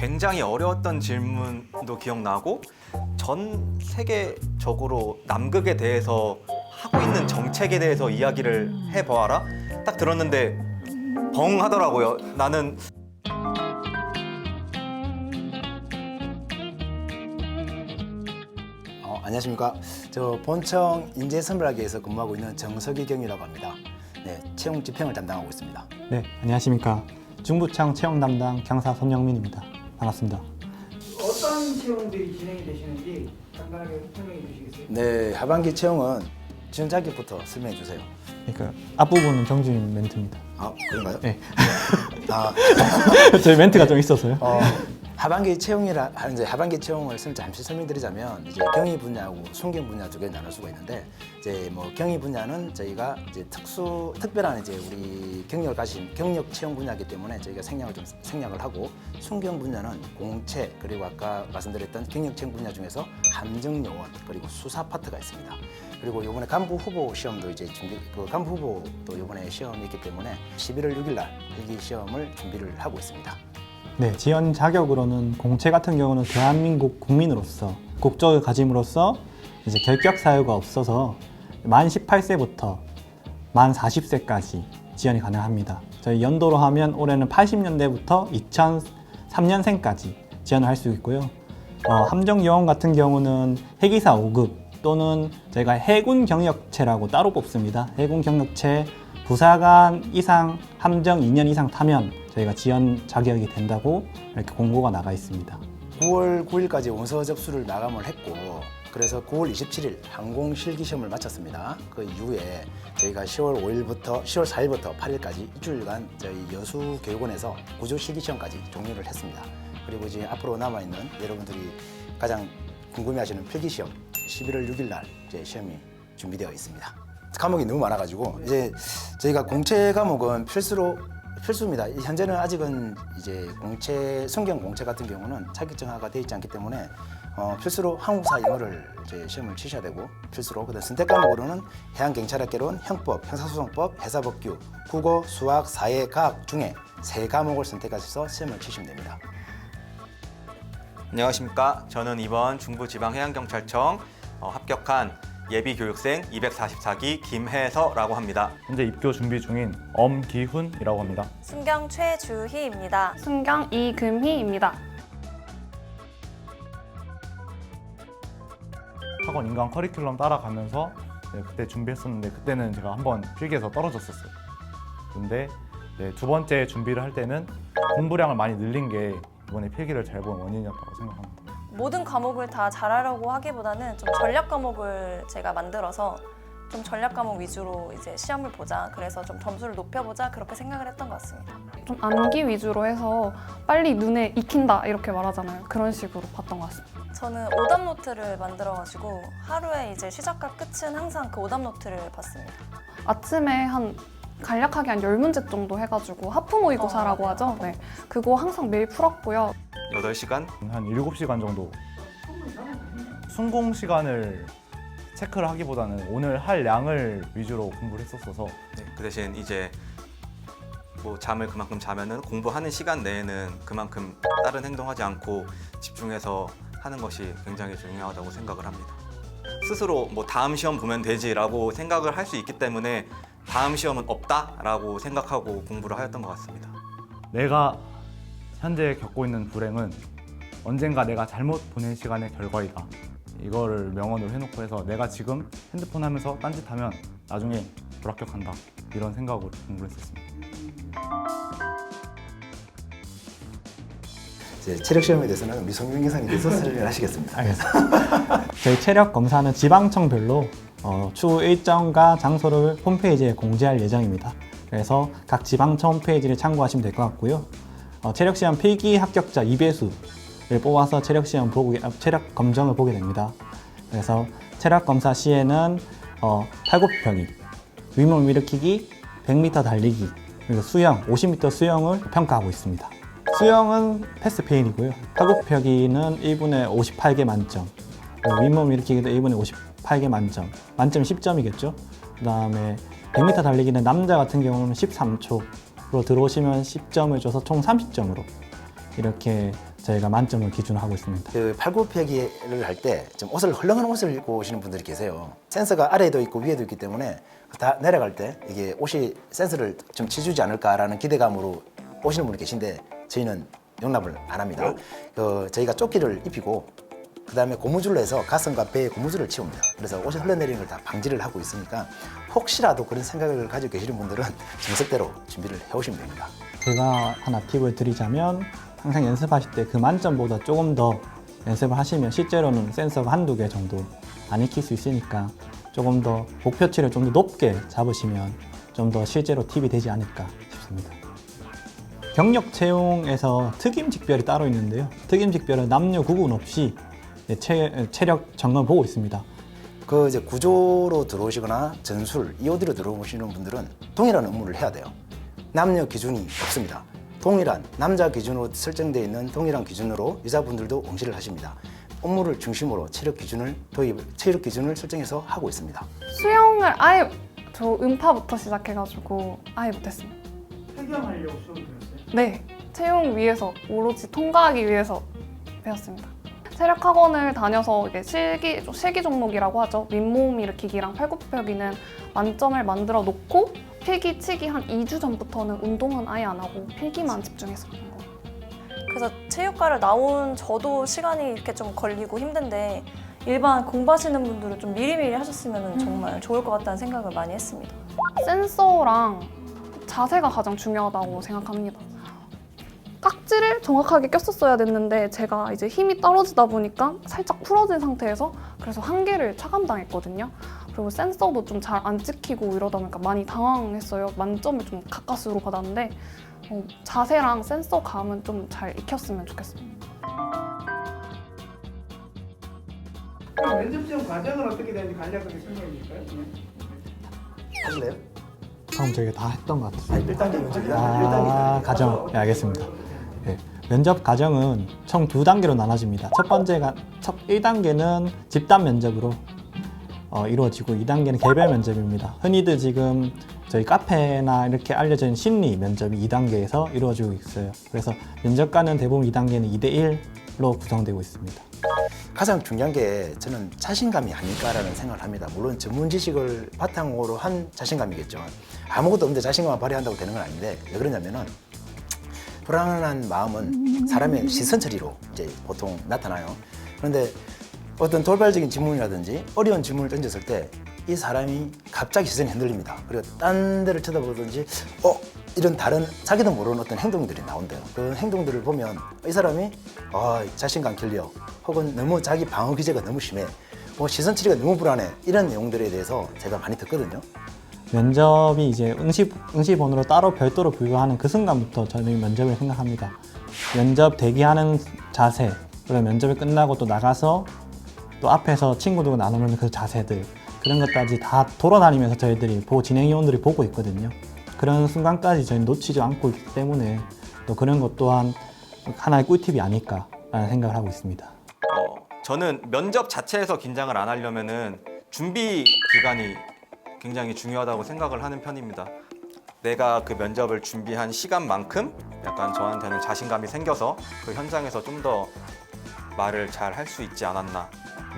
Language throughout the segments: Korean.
굉장히 어려웠던 질문도 기억나고 전 세계적으로 남극에 대해서 하고 있는 정책에 대해서 이야기를 해보아라? 딱 들었는데 벙 하더라고요. 나는 안녕하십니까. 저 본청 인재선별학계에서 근무하고 있는 정석희경이라고 합니다. 네, 채용 집행을 담당하고 있습니다. 네, 안녕하십니까. 중부청 채용 담당 경사 손영민입니다. 반갑습니다. 어떤 채용들이 진행이 되시는지 간단하게 설명해 주시겠어요? 네, 하반기 채용은 지원 자격부터 설명해 주세요. 그 앞부분은 정주인 멘트입니다. 아, 그런가요? 네. 아, 저희 멘트가 좀 있어서요. 하반기 채용을 잠시 설명드리자면 이제 경희 분야하고 순경 분야 두 개 나눌 수가 있는데 이제 뭐 경희 분야는 저희가 이제 특별한 이제 우리 경력을 가진 경력 채용 분야이기 때문에 저희가 생략을 하고 순경 분야는 공채 그리고 아까 말씀드렸던 경력 채용 분야 중에서 함정 요원 그리고 수사 파트가 있습니다. 그리고 이번에 간부 후보 시험도 이제 간부 후보도 이번에 시험이 있기 때문에 11월 6일 날 필기 시험을 준비를 하고 있습니다. 네, 지원 자격으로는 공채 같은 경우는 대한민국 국민으로서 국적을 가짐으로써 이제 결격 사유가 없어서 만 18세부터 만 40세까지 지원이 가능합니다. 저희 연도로 하면 올해는 80년대부터 2003년생까지 지원을 할 수 있고요. 함정 요원 같은 경우는 해기사 5급 또는 저희가 해군 경력체라고 따로 뽑습니다. 해군 경력체 부사관 이상 함정 2년 이상 타면 저희가 지원 자격이 된다고 이렇게 공고가 나가 있습니다. 9월 9일까지 원서 접수를 마감을 했고 그래서 9월 27일 항공 실기 시험을 마쳤습니다. 그 이후에 저희가 10월 4일부터 8일까지 일주일간 저희 여수교육원에서 구조 실기 시험까지 종료를 했습니다. 그리고 이제 앞으로 남아있는 여러분들이 가장 궁금해하시는 필기 시험 11월 6일 날 이제 시험이 준비되어 있습니다. 과목이 너무 많아가지고 이제 저희가 공채 과목은 필수입니다. 현재는 아직은 이제 순경 공채 같은 경우는 자격증화가 되어 있지 않기 때문에 필수로 한국사 영어를 이제 시험을 치셔야 되고 필수로 그다음 선택 과목으로는 해양경찰학개론, 형법, 형사소송법, 회사법규, 국어, 수학, 사회, 과학 중에 3과목을 선택하셔서 시험을 치시면 됩니다. 안녕하십니까. 저는 이번 중부지방해양경찰청 합격한 예비교육생 244기 김혜서라고 합니다. 현재 입교 준비 중인 엄기훈이라고 합니다. 순경 최주희입니다. 순경 이금희입니다. 학원 인강 커리큘럼 따라가면서 그때 준비했었는데 그때는 제가 한번 필기에서 떨어졌었어요. 근데 두 번째 준비를 할 때는 공부량을 많이 늘린 게 이번에 필기를 잘 본 원인이었다고 생각합니다. 모든 과목을 다 잘하려고 하기보다는 좀 전략 과목을 제가 만들어서 좀 전략 과목 위주로 이제 시험을 보자. 그래서 좀 점수를 높여보자. 그렇게 생각을 했던 것 같습니다. 좀 암기 위주로 해서 빨리 눈에 익힌다 이렇게 말하잖아요. 그런 식으로 봤던 것 같습니다. 저는 오답 노트를 만들어가지고 하루에 이제 시작과 끝은 항상 그 오답 노트를 봤습니다. 아침에 간략하게 한 10문제 정도 해가지고 하프 모의고사라고 하죠. 네, 그거 항상 매일 풀었고요. 8시간? 한 7시간 정도 순공 시간을 체크를 하기보다는 오늘 할 양을 위주로 공부를 했었어서 네, 그 대신 이제 뭐 잠을 그만큼 자면은 공부하는 시간 내에는 그만큼 다른 행동하지 않고 집중해서 하는 것이 굉장히 중요하다고 생각을 합니다. 스스로 뭐 다음 시험 보면 되지라고 생각을 할 수 있기 때문에 다음 시험은 없다라고 생각하고 공부를 하였던 것 같습니다. 내가 현재 겪고 있는 불행은 언젠가 내가 잘못 보낸 시간의 결과이다. 이거를 명언으로 해놓고 해서 내가 지금 핸드폰 하면서 딴짓하면 나중에 불합격한다. 이런 생각으로 공부를 했었습니다. 이제 체력 시험에 대해서는 우리 송영 기사님께서 설명을 하시겠습니다. 알겠습니다. 저희 체력 검사는 지방청별로 추후 일정과 장소를 홈페이지에 공지할 예정입니다. 그래서 각 지방청 홈페이지를 참고하시면 될 것 같고요. 체력시험 필기 합격자 2배수를 뽑아서 체력 검정을 보게 됩니다. 그래서 체력 검사 시에는 팔굽혀펴기, 윗몸 일으키기, 100m 달리기, 그리고 수영, 50m 수영을 평가하고 있습니다. 수영은 패스 페인이고요. 팔굽혀펴기는 1분에 58개 만점, 윗몸 일으키기도 1분에 58개 만점, 만점 10점이겠죠. 그 다음에 100m 달리기는 남자 같은 경우는 13초로 들어오시면 10점을 줘서 총 30점으로 이렇게 저희가 만점을 기준으로 하고 있습니다. 그 팔굽혀펴기를 할 때 좀 옷을 헐렁한 옷을 입고 오시는 분들이 계세요. 센서가 아래에도 있고 위에도 있기 때문에 다 내려갈 때 이게 옷이 센서를 좀 치주지 않을까라는 기대감으로 오시는 분이 계신데 저희는 용납을 안 합니다. 저희가 조끼를 입히고 그다음에 고무줄로 해서 가슴과 배에 고무줄을 치웁니다. 그래서 옷이 흘러내리는 걸 다 방지를 하고 있으니까 혹시라도 그런 생각을 가지고 계시는 분들은 정석대로 준비를 해오시면 됩니다. 제가 하나 팁을 드리자면 항상 연습하실 때 그 만점보다 조금 더 연습을 하시면 실제로는 센서가 한두 개 정도 안 익힐 수 있으니까 조금 더 목표치를 좀 더 높게 잡으시면 좀 더 실제로 팁이 되지 않을까 싶습니다. 경력 채용에서 특임 직별이 따로 있는데요. 특임 직별은 남녀 구분 없이 체력 점검 보고 있습니다. 그 이제 구조로 들어오시거나 전술, EOD로 들어오시는 분들은 동일한 업무를 해야 돼요. 남녀 기준이 없습니다. 동일한 남자 기준으로 설정되어 있는 동일한 기준으로 여자분들도 응시를 하십니다. 업무를 중심으로 체력 기준을 설정해서 하고 있습니다. 수영을 아예 저 음파부터 시작해가지고 아예 못했습니다. 폐경하려고 수업 들었어요? 네, 채용 위해서 오로지 통과하기 위해서 배웠습니다. 체력 학원을 다녀서 이게 실기 종목이라고 하죠. 윗몸 일으키기랑 팔굽혀펴기는 만점을 만들어 놓고 필기 치기 한 2주 전부터는 운동은 아예 안 하고 필기만 집중했었던 거예요. 그래서 체육과를 나온 저도 시간이 이렇게 좀 걸리고 힘든데 일반 공부하시는 분들은 좀 미리미리 하셨으면 정말 좋을 것 같다는 생각을 많이 했습니다. 센서랑 자세가 가장 중요하다고 생각합니다. 깍지를 정확하게 꼈었어야 됐는데 제가 이제 힘이 떨어지다 보니까 살짝 풀어진 상태에서 그래서 한 개를 차감당했거든요. 그리고 센서도 좀 잘 안 찍히고 이러다 보니까 많이 당황했어요. 만점을 좀 가까스로 받았는데 자세랑 센서 감은 좀 잘 익혔으면 좋겠습니다. 그럼 면접 시험 과정은 어떻게 되는지 간략하게 설명해 주실까요? 하실래요? 방금 저희가 다 했던 것 같아요. 아니, 1단계 면접이다. 과정. 네, 알겠습니다. 네, 면접 과정은 총 2단계로 나눠집니다. 첫 1단계는 집단 면접으로 이루어지고 2단계는 개별 면접입니다. 흔히들 지금 저희 카페나 이렇게 알려진 심리 면접이 2단계에서 이루어지고 있어요. 그래서 면접관은 대부분 2단계는 2대1로 구성되고 있습니다. 가장 중요한 게 저는 자신감이 아닐까라는 생각을 합니다. 물론 전문 지식을 바탕으로 한 자신감이겠죠. 아무것도 없는데 자신감을 발휘한다고 되는 건 아닌데 왜 그러냐면은 불안한 마음은 사람의 시선 처리로 이제 보통 나타나요. 그런데 어떤 돌발적인 질문이라든지 어려운 질문을 던졌을 때 이 사람이 갑자기 시선이 흔들립니다. 그리고 딴 데를 쳐다보든지 이런 다른 자기도 모르는 어떤 행동들이 나온대요. 그 행동들을 보면 이 사람이 자신감 결려 혹은 너무 자기 방어 기제가 너무 심해 시선 처리가 너무 불안해 이런 내용들에 대해서 제가 많이 듣거든요. 면접이 이제 응시 번호로 따로 별도로 부여하는 그 순간부터 저는 면접을 생각합니다. 면접 대기하는 자세, 그리고 면접이 끝나고 또 나가서 또 앞에서 친구들과 나누는 그 자세들 그런 것까지 다 돌아다니면서 저희들이 진행위원들이 보고 있거든요. 그런 순간까지 저희는 놓치지 않고 있기 때문에 또 그런 것 또한 하나의 꿀팁이 아닐까라는 생각을 하고 있습니다. 저는 면접 자체에서 긴장을 안 하려면은 준비 기간이 굉장히 중요하다고 생각을 하는 편입니다. 내가 그 면접을 준비한 시간만큼 약간 저한테는 자신감이 생겨서 그 현장에서 좀 더 말을 잘 할 수 있지 않았나.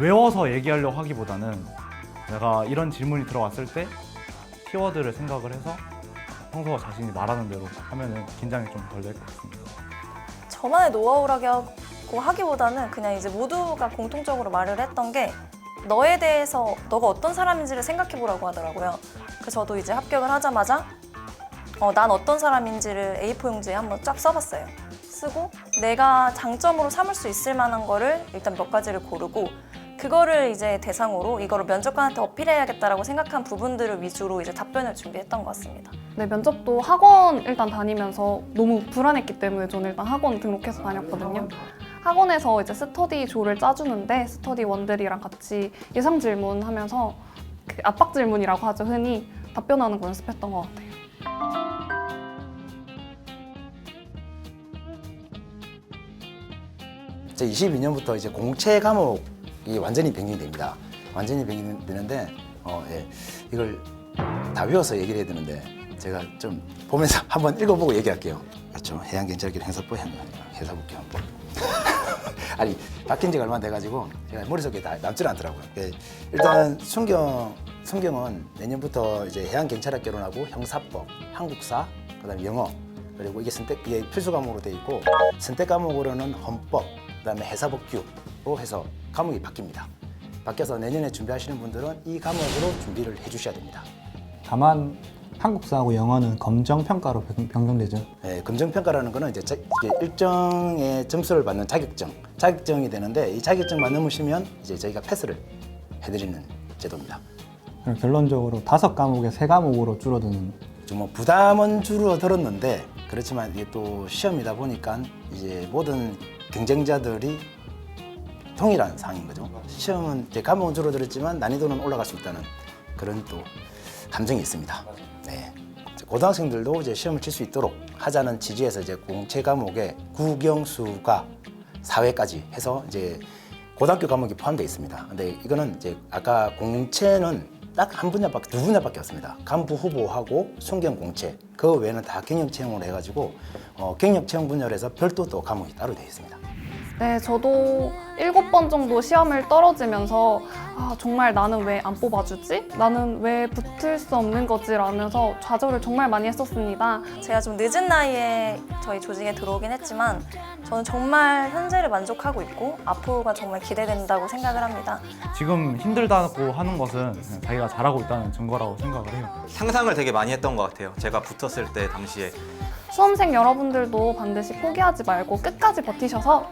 외워서 얘기하려고 하기보다는 내가 이런 질문이 들어왔을 때 키워드를 생각을 해서 평소 자신이 말하는 대로 하면은 긴장이 좀 덜 될 것 같습니다. 저만의 노하우라고 하기보다는 그냥 이제 모두가 공통적으로 말을 했던 게 너에 대해서 너가 어떤 사람인지를 생각해 보라고 하더라고요. 그래서 저도 이제 합격을 하자마자 난 어떤 사람인지를 A4 용지에 한번 쫙 써봤어요. 쓰고 내가 장점으로 삼을 수 있을 만한 거를 일단 몇 가지를 고르고 그거를 이제 대상으로 이거를 면접관한테 어필해야겠다라고 생각한 부분들을 위주로 이제 답변을 준비했던 것 같습니다. 네, 면접도 학원 일단 다니면서 너무 불안했기 때문에 저는 일단 학원 등록해서 다녔거든요. 학원에서 이제 스터디 조를 짜주는데 스터디 원들이랑 같이 예상 질문하면서 그 압박 질문이라고 하죠, 흔히 답변하는 거 연습했던 것 같아요. 제 22년부터 이제 공채 과목이 완전히 변경이 됩니다. 완전히 변경이 되는데 이걸 다 외워서 얘기를 해야 되는데 제가 좀 보면서 한번 읽어보고 얘기할게요. 그렇죠. 해양경찰길 행사법 해사복귀 한번. 아니 바뀐 지가 얼마 돼가지고 제가 머릿속에 다 남질 않더라고요. 예, 일단 순경은 내년부터 이제 해양경찰학개론하고 형사법, 한국사, 그다음에 영어 그리고 이게 필수 과목으로 돼 있고 선택 과목으로는 헌법, 그다음에 해사법규로 해서 과목이 바뀝니다. 바뀌어서 내년에 준비하시는 분들은 이 과목으로 준비를 해주셔야 됩니다. 다만 한국사하고 영어는 검정평가로 변경되죠. 예, 검정평가라는 거는 이제 이게 일정의 점수를 받는 자격증이 되는데 이 자격증만 넘으시면 이제 저희가 패스를 해드리는 제도입니다. 그럼 결론적으로 5과목에 3과목으로 줄어드는. 좀 뭐 부담은 줄어들었는데 그렇지만 이게 또 시험이다 보니까 이제 모든 경쟁자들이 동일한 상황인 거죠. 시험은 이제 과목은 줄어들었지만 난이도는 올라갈 수 있다는 그런 또 감정이 있습니다. 네. 고등학생들도 이제 시험을 칠 수 있도록 하자는 취지에서 이제 공채 과목에 국영수가 사회까지 해서 이제 고등학교 과목이 포함되어 있습니다. 근데 이거는 이제 아까 공채는 딱 두 분야밖에 없습니다. 간부 후보하고 순경 공채. 그 외에는 다 경력 채용을 해가지고 경력 채용 분야에서 별도 또 과목이 따로 되어 있습니다. 네, 저도 7번 정도 시험을 떨어지면서 정말 나는 왜 안 뽑아주지? 나는 왜 붙을 수 없는 거지? 라면서 좌절을 정말 많이 했었습니다. 제가 좀 늦은 나이에 저희 조직에 들어오긴 했지만 저는 정말 현재를 만족하고 있고 앞으로가 정말 기대된다고 생각을 합니다. 지금 힘들다고 하는 것은 그냥 자기가 잘하고 있다는 증거라고 생각을 해요. 상상을 되게 많이 했던 것 같아요. 제가 붙었을 때 당시에 수험생 여러분들도 반드시 포기하지 말고 끝까지 버티셔서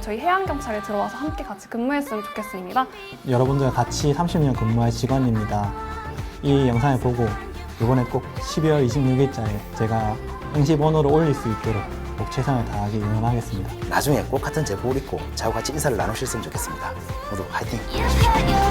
저희 해양경찰에 들어와서 함께 같이 근무했으면 좋겠습니다. 여러분들과 같이 30년 근무할 직원입니다. 이 영상을 보고 이번에 꼭 12월 26일자에 제가 응시번호를 올릴 수 있도록 꼭 최선을 다하기 응원하겠습니다. 나중에 꼭 같은 제복을 입고 저하고 같이 인사를 나누셨으면 좋겠습니다. 모두 화이팅! You